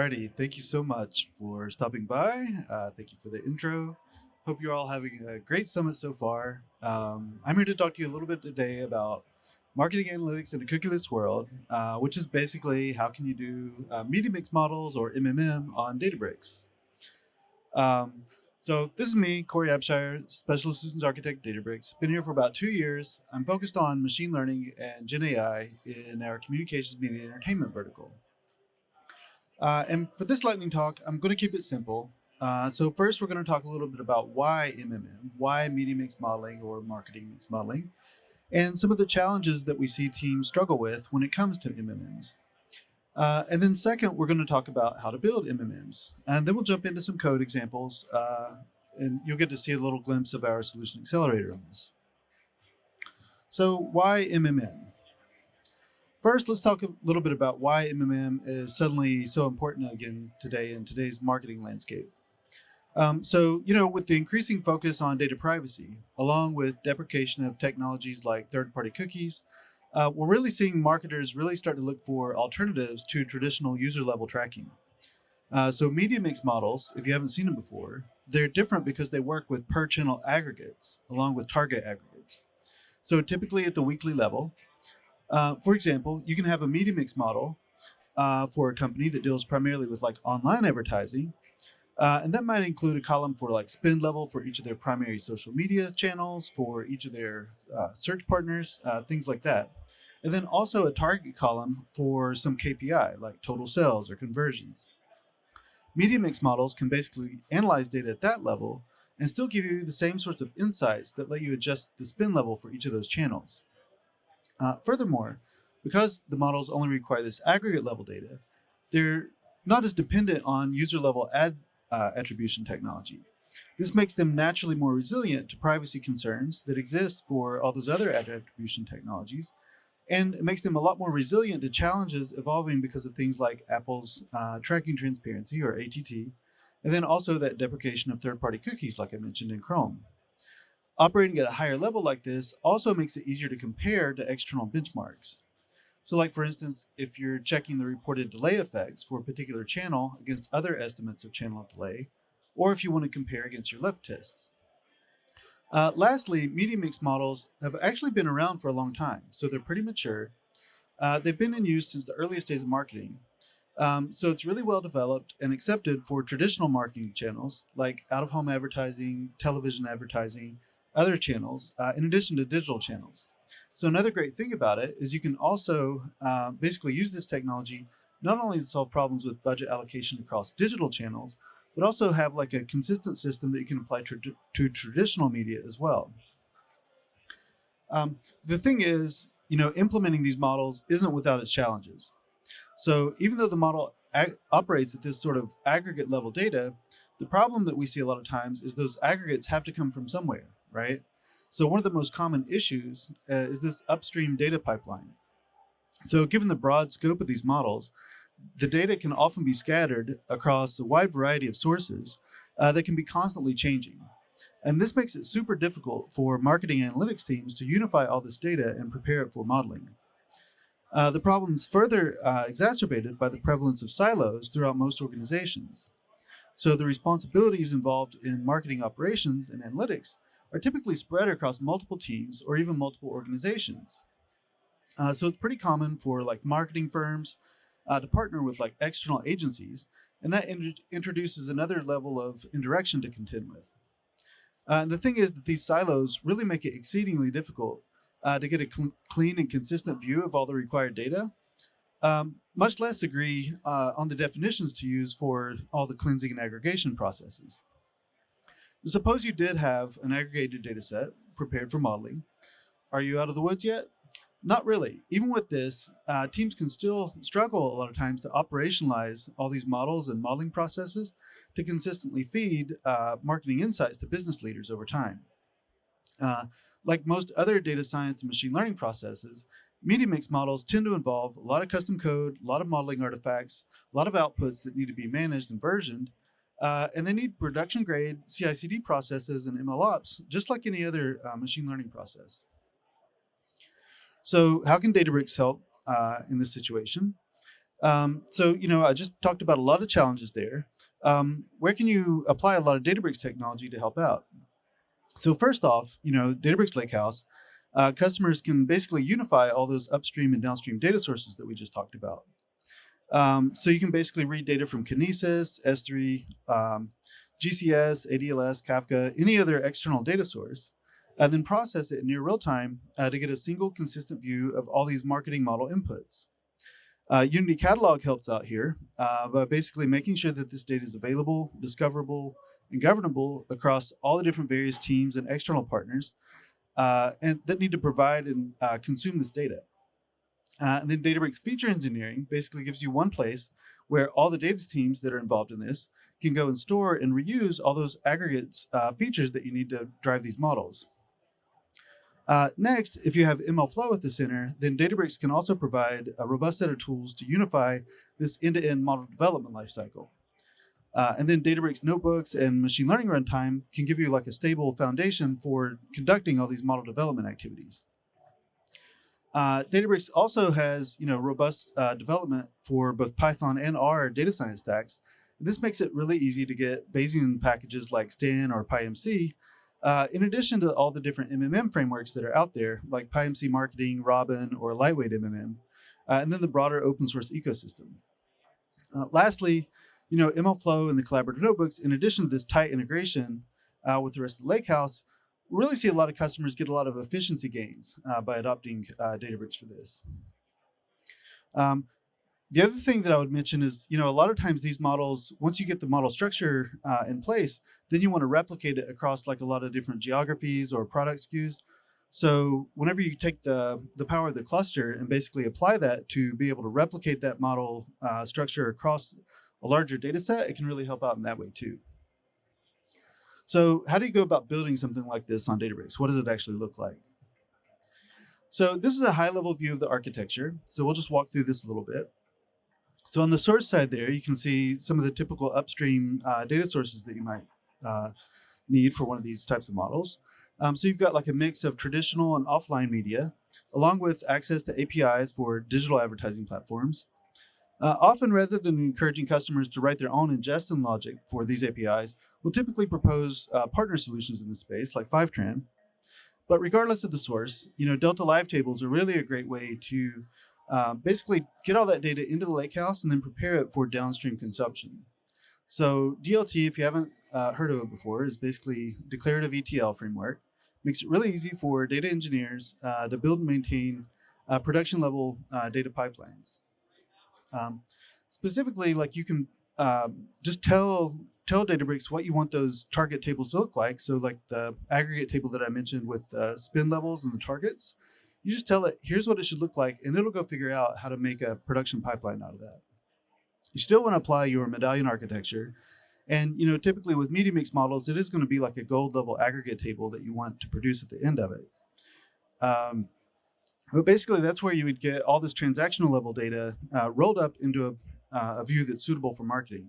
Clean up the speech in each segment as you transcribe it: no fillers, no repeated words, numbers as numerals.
Alrighty, thank you so much for stopping by. Thank you for the intro. Hope you're all having a great summit so far. I'm here to talk to you a little bit today about marketing analytics in a cookieless world, which is basically how can you do media mix models or MMM on Databricks. Um, so this is me, Corey Abshire, Special Solutions Architect, Databricks. Been here for about 2 years. I'm focused on machine learning and Gen AI in our communications, media, and entertainment vertical. And for this lightning talk, I'm going to keep it simple. So first, we're going to talk a little bit about why MMM, why media mix modeling or marketing mix modeling, and some of the challenges that we see teams struggle with when it comes to MMMs. And then second, we're going to talk about how to build MMMs. And then we'll jump into some code examples, and you'll get to see a little glimpse of our solution accelerator on this. So why MMM? First, let's talk a little bit about why MMM is suddenly so important again today in today's marketing landscape. With the increasing focus on data privacy, along with deprecation of technologies like third-party cookies, we're really seeing marketers really start to look for alternatives to traditional user-level tracking. So media mix models, if you haven't seen them before, they're different because they work with per-channel aggregates along with target aggregates. So typically at the weekly level, for example, you can have a media mix model for a company that deals primarily with like online advertising. And that might include a column for like spend level for each of their primary social media channels, for each of their search partners, things like that. And then also a target column for some KPI like total sales or conversions. Media mix models can basically analyze data at that level and still give you the same sorts of insights that let you adjust the spend level for each of those channels. Furthermore, because the models only require this aggregate level data, they're not as dependent on user level ad attribution technology. This makes them naturally more resilient to privacy concerns that exist for all those other ad attribution technologies, and it makes them a lot more resilient to challenges evolving because of things like Apple's tracking transparency, or ATT, and then also that deprecation of third-party cookies like I mentioned in Chrome. Operating at a higher level like this also makes it easier to compare to external benchmarks. So like for instance, if you're checking the reported delay effects for a particular channel against other estimates of channel delay, or if you want to compare against your left tests. Lastly, media mix models have actually been around for a long time, so they're pretty mature. They've been in use since the earliest days of marketing. So it's really well developed and accepted for traditional marketing channels like out-of-home advertising, television advertising, other channels, in addition to digital channels. So another great thing about it is you can also basically use this technology not only to solve problems with budget allocation across digital channels, but also have like a consistent system that you can apply to traditional media as well. The thing is, implementing these models isn't without its challenges. So even though the model operates at this sort of aggregate level data, the problem that we see a lot of times is those aggregates have to come from somewhere, right? So one of the most common issues is this upstream data pipeline. So given the broad scope of these models, the data can often be scattered across a wide variety of sources that can be constantly changing. And this makes it super difficult for marketing analytics teams to unify all this data and prepare it for modeling. The problem is further exacerbated by the prevalence of silos throughout most organizations. So the responsibilities involved in marketing operations and analytics are typically spread across multiple teams or even multiple organizations. So it's pretty common for like marketing firms to partner with like external agencies, and that introduces another level of indirection to contend with. And the thing is that these silos really make it exceedingly difficult to get a clean and consistent view of all the required data, much less agree on the definitions to use for all the cleansing and aggregation processes. Suppose you did have an aggregated data set prepared for modeling. Are you out of the woods yet? Not really. Even with this, teams can still struggle a lot of times to operationalize all these models and modeling processes to consistently feed marketing insights to business leaders over time. Like most other data science and machine learning processes, media mix models tend to involve a lot of custom code, a lot of modeling artifacts, a lot of outputs that need to be managed and versioned, and they need production grade CI/CD processes and MLOps, just like any other machine learning process. So how can Databricks help in this situation? So, I just talked about a lot of challenges there. Where can you apply a lot of Databricks technology to help out? So first off, Databricks Lakehouse, customers can basically unify all those upstream and downstream data sources that we just talked about. So you can basically read data from Kinesis, S3, GCS, ADLS, Kafka, any other external data source, and then process it in near real time to get a single consistent view of all these marketing model inputs. Unity Catalog helps out here by basically making sure that this data is available, discoverable, and governable across all the different various teams and external partners and that need to provide and consume this data. And then Databricks Feature Engineering basically gives you one place where all the data teams that are involved in this can go and store and reuse all those aggregates features that you need to drive these models. Next, if you have MLflow at the center, then Databricks can also provide a robust set of tools to unify this end-to-end model development lifecycle. And then Databricks notebooks and machine learning runtime can give you like a stable foundation for conducting all these model development activities. Databricks also has robust development for both Python and R data science stacks. This makes it really easy to get Bayesian packages like Stan or PyMC, in addition to all the different MMM frameworks that are out there, like PyMC Marketing, Robin, or Lightweight MMM, and then the broader open source ecosystem. Lastly, MLflow and the collaborative notebooks, in addition to this tight integration with the rest of the Lakehouse, we really see a lot of customers get a lot of efficiency gains by adopting Databricks for this. The other thing that I would mention is, a lot of times these models, once you get the model structure in place, then you want to replicate it across like a lot of different geographies or product SKUs. So whenever you take the power of the cluster and basically apply that to be able to replicate that model structure across a larger data set, it can really help out in that way too. So how do you go about building something like this on Databricks? What does it actually look like? So this is a high-level view of the architecture. So we'll just walk through this a little bit. So on the source side there, you can see some of the typical upstream data sources that you might need for one of these types of models. So you've got like a mix of traditional and offline media, along with access to APIs for digital advertising platforms. Often, rather than encouraging customers to write their own ingestion logic for these APIs, we'll typically propose partner solutions in this space, like Fivetran. But regardless of the source, Delta Live tables are really a great way to basically get all that data into the Lakehouse and then prepare it for downstream consumption. So DLT, if you haven't heard of it before, is basically declarative ETL framework. Makes it really easy for data engineers to build and maintain production level data pipelines. Specifically, like you can just tell Databricks what you want those target tables to look like. So like the aggregate table that I mentioned with the spin levels and the targets, you just tell it, here's what it should look like, and it'll go figure out how to make a production pipeline out of that. You still want to apply your medallion architecture. And typically with media mix models, it is going to be like a gold level aggregate table that you want to produce at the end of it. But basically, that's where you would get all this transactional level data rolled up into a view that's suitable for marketing.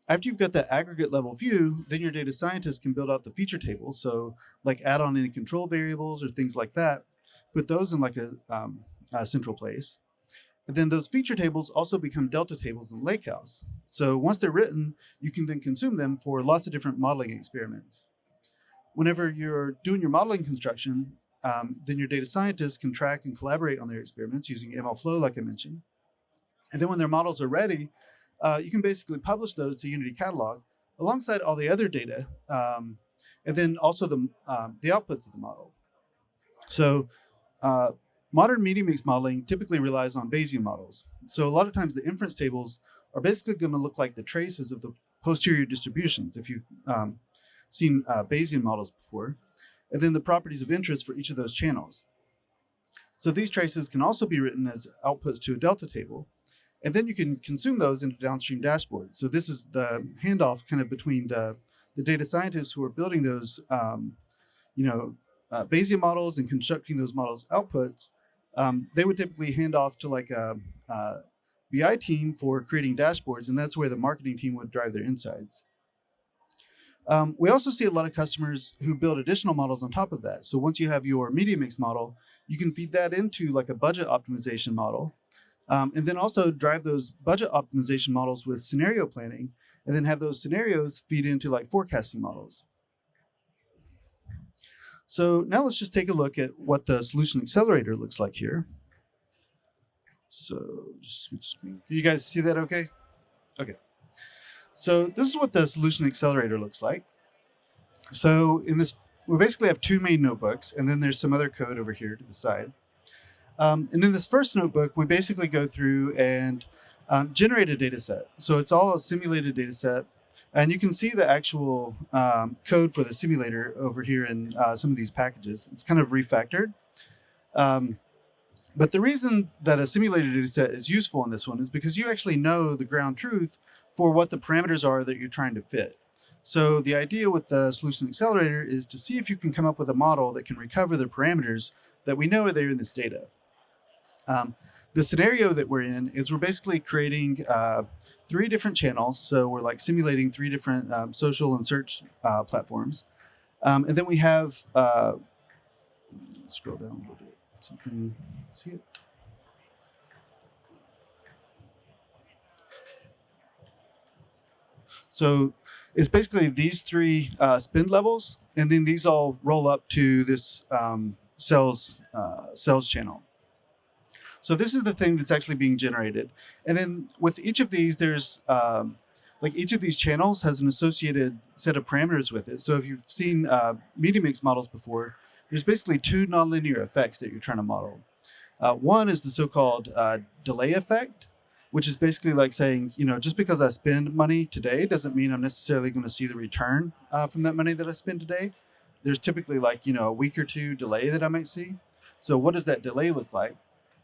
After you've got that aggregate level view, then your data scientists can build out the feature tables. So like add on any control variables or things like that, put those in like a central place. And then those feature tables also become delta tables in Lakehouse. So once they're written, you can then consume them for lots of different modeling experiments. Whenever you're doing your modeling construction, then your data scientists can track and collaborate on their experiments using MLflow, like I mentioned. And then when their models are ready, you can basically publish those to Unity Catalog alongside all the other data, and then also the outputs of the model. So modern media mix modeling typically relies on Bayesian models. So a lot of times the inference tables are basically going to look like the traces of the posterior distributions, if you've seen Bayesian models before, and then the properties of interest for each of those channels. So these traces can also be written as outputs to a delta table, and then you can consume those into downstream dashboards. So this is the handoff kind of between the data scientists who are building those Bayesian models and constructing those models outputs. They would typically hand off to like a BI team for creating dashboards, and that's where the marketing team would drive their insights. We also see a lot of customers who build additional models on top of that. So once you have your media mix model, you can feed that into like a budget optimization model. And then also drive those budget optimization models with scenario planning, and then have those scenarios feed into like forecasting models. So now let's just take a look at what the solution accelerator looks like here. So just switch screen. You guys see that okay? Okay. So this is what the solution accelerator looks like. So in this, we basically have two main notebooks, and then there's some other code over here to the side. And in this first notebook, we basically go through and generate a data set. So it's all a simulated data set. And you can see the actual code for the simulator over here in some of these packages. It's kind of refactored. But the reason that a simulated data set is useful in this one is because you actually know the ground truth for what the parameters are that you're trying to fit. So the idea with the solution accelerator is to see if you can come up with a model that can recover the parameters that we know are there in this data. The scenario that we're in is we're basically creating 3 different channels. So we're like simulating 3 different social and search platforms. And then we have, scroll down a little bit so you can see it. So it's basically these 3 spend levels, and then these all roll up to this sales channel. So this is the thing that's actually being generated. And then with each of these, there's like each of these channels has an associated set of parameters with it. So if you've seen media mix models before, there's basically 2 nonlinear effects that you're trying to model. One is the so-called delay effect, which is basically like saying, just because I spend money today doesn't mean I'm necessarily going to see the return from that money that I spend today. There's typically like, a week or 2 delay that I might see. So what does that delay look like?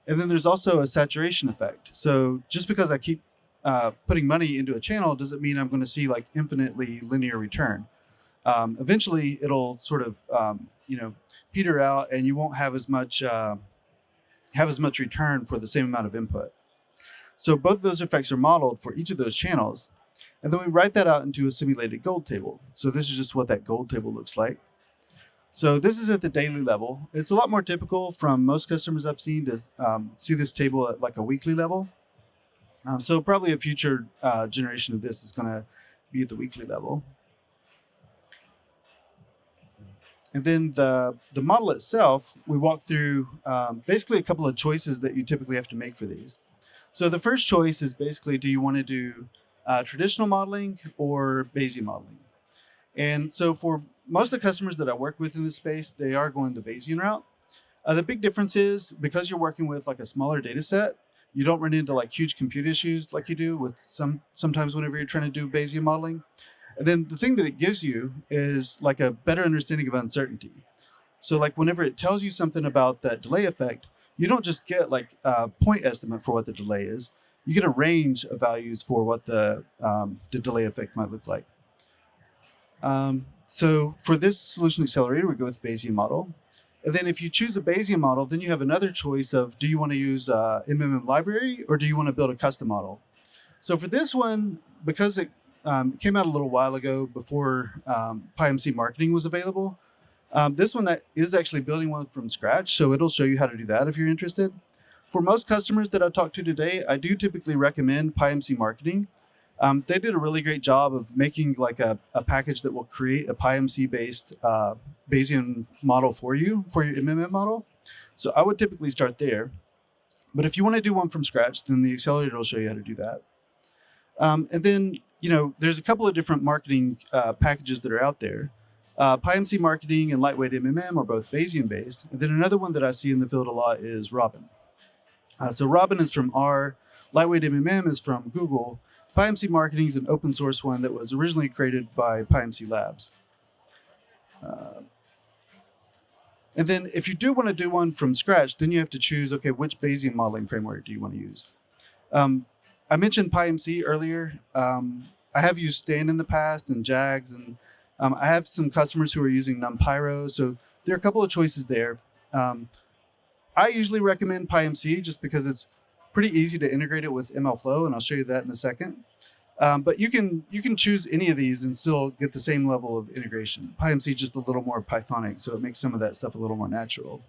And then there's also a saturation effect. So just because I keep putting money into a channel doesn't mean I'm going to see like infinitely linear return. Eventually, it'll sort of peter out, and you won't have as much return for the same amount of input. So both of those effects are modeled for each of those channels, and then we write that out into a simulated gold table. So this is just what that gold table looks like. So this is at the daily level. It's a lot more typical from most customers I've seen to see this table at like a weekly level. So probably a future generation of this is going to be at the weekly level. And then the model itself, we walk through basically a couple of choices that you typically have to make for these. So the first choice is basically, do you want to do traditional modeling or Bayesian modeling? And so for most of the customers that I work with in this space, they are going the Bayesian route. The big difference is because you're working with like a smaller data set, you don't run into like huge compute issues like you do with sometimes whenever you're trying to do Bayesian modeling. And then the thing that it gives you is like a better understanding of uncertainty. So like whenever it tells you something about that delay effect, you don't just get like a point estimate for what the delay is. You get a range of values for what the delay effect might look like. So for this solution accelerator, we go with Bayesian model. And then if you choose a Bayesian model, then you have another choice of, do you want to use MMM library or do you want to build a custom model? So for this one, because it came out a little while ago before PyMC marketing was available, this one is actually building one from scratch. So it'll show you how to do that if you're interested. For most customers that I've talked to today, I do typically recommend PyMC marketing. They did a really great job of making like a package that will create a PyMC-based Bayesian model for you, for your MMM model. So I would typically start there. But if you want to do one from scratch, then the accelerator will show you how to do that. And then, there's a couple of different marketing packages that are out there. PyMC marketing and lightweight MMM are both Bayesian-based. And then another one that I see in the field a lot is Robin. So Robin is from R, lightweight MMM is from Google. PyMC marketing is an open source one that was originally created by PyMC Labs. And then if you do want to do one from scratch, then you have to choose, okay, which Bayesian modeling framework do you want to use? I mentioned PyMC earlier. I have used Stan in the past and JAGS, and I have some customers who are using NumPyro. So there are a couple of choices there. I usually recommend PyMC just because it's pretty easy to integrate it with MLflow, and I'll show you that in a second. But you can choose any of these and still get the same level of integration. PyMC is just a little more Pythonic, so it makes some of that stuff a little more natural.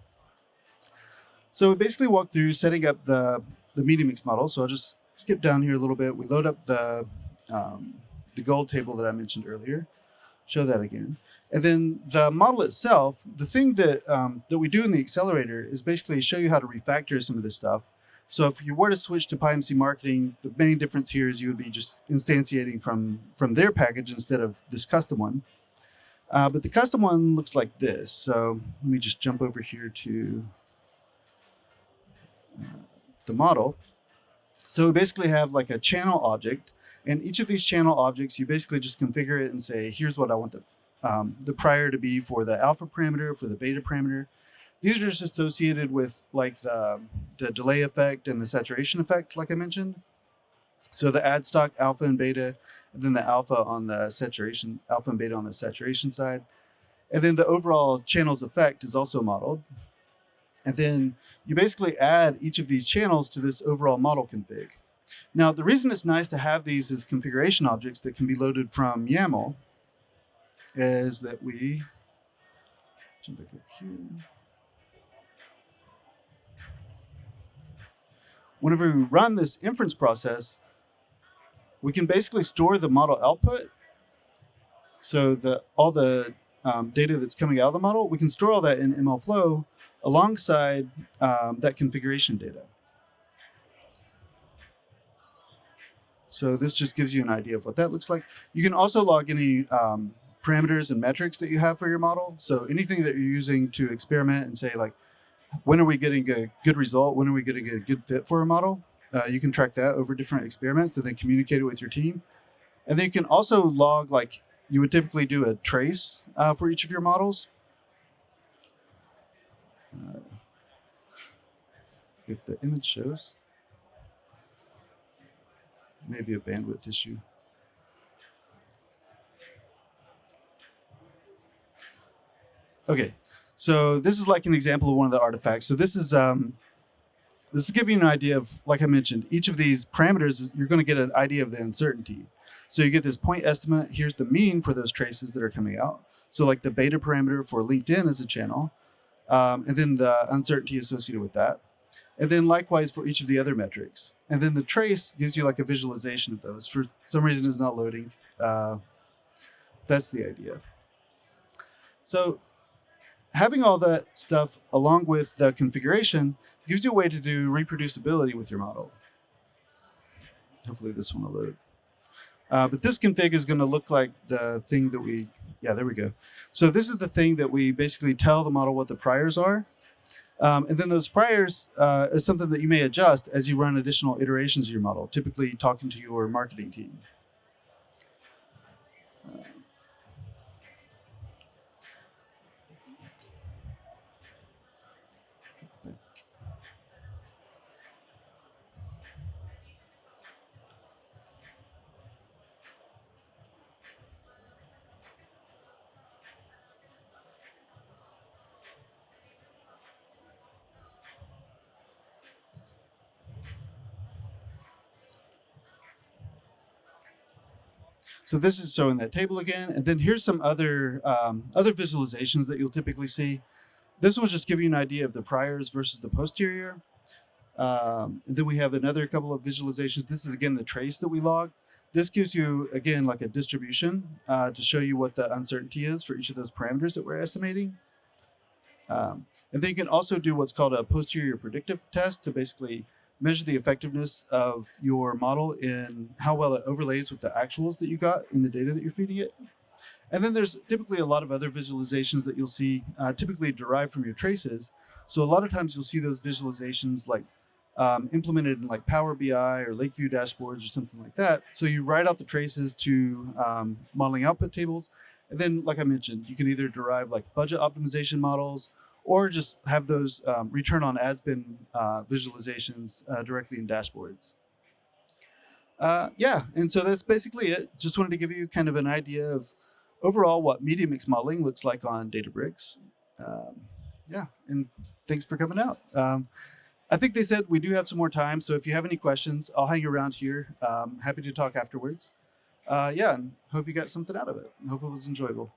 So we basically walk through setting up the media mix model. So I'll just skip down here a little bit. We load up the gold table that I mentioned earlier. Show that again. And then the model itself, the thing that that we do in the accelerator is basically show you how to refactor some of this stuff. So if you were to switch to PyMC Marketing, the main difference here is you would be just instantiating from their package instead of this custom one. But the custom one looks like this. So let me just jump over here to the model. So we basically have like a channel object, and each of these channel objects, you basically just configure it and say, here's what I want the prior to be for the alpha parameter, for the beta parameter. These are just associated with like the delay effect and the saturation effect, like I mentioned. So the add stock alpha and beta, and then the alpha on the saturation, alpha and beta on the saturation side. And then the overall channels effect is also modeled. And then you basically add each of these channels to this overall model config. Now, the reason it's nice to have these as configuration objects that can be loaded from YAML is that we jump back over here. Whenever we run this inference process, we can basically store the model output. So all the data that's coming out of the model, we can store all that in MLflow alongside that configuration data. So this just gives you an idea of what that looks like. You can also log any parameters and metrics that you have for your model. So anything that you're using to experiment and say, like, when are we getting a good result? When are we getting a good fit for a model? You can track that over different experiments and then communicate it with your team. And then you can also log, like you would typically do a trace for each of your models. If the image shows, maybe a bandwidth issue. Okay, so this is like an example of one of the artifacts. So this is giving you an idea of, like I mentioned, each of these parameters, you're going to get an idea of the uncertainty. So you get this point estimate. Here's the mean for those traces that are coming out. So like the beta parameter for LinkedIn as a channel, and then the uncertainty associated with that. And then likewise for each of the other metrics. And then the trace gives you like a visualization of those. For some reason it's not loading. That's the idea. So having all that stuff along with the configuration gives you a way to do reproducibility with your model. Hopefully this one will load. But this config is going to look like the thing that there we go. So this is the thing that we basically tell the model what the priors are. And then those priors are something that you may adjust as you run additional iterations of your model, typically talking to your marketing team. So this is showing that table again, and then here's some other visualizations that you'll typically see. This will just give you an idea of the priors versus the posterior. And then we have another couple of visualizations. This is again the trace that we log. This gives you again like a distribution to show you what the uncertainty is for each of those parameters that we're estimating. And then you can also do what's called a posterior predictive test to basically measure the effectiveness of your model in how well it overlays with the actuals that you got in the data that you're feeding it. And then there's typically a lot of other visualizations that you'll see typically derived from your traces. So a lot of times you'll see those visualizations like implemented in like Power BI or Lakeview dashboards or something like that. So you write out the traces to modeling output tables. And then, like I mentioned, you can either derive like budget optimization models or just have those return on ad spend visualizations directly in dashboards. Yeah, and so that's basically it. Just wanted to give you kind of an idea of overall what media mix modeling looks like on Databricks. Yeah, and thanks for coming out. I think they said we do have some more time, so if you have any questions, I'll hang around here. Happy to talk afterwards. Yeah, and hope you got something out of it. I hope it was enjoyable.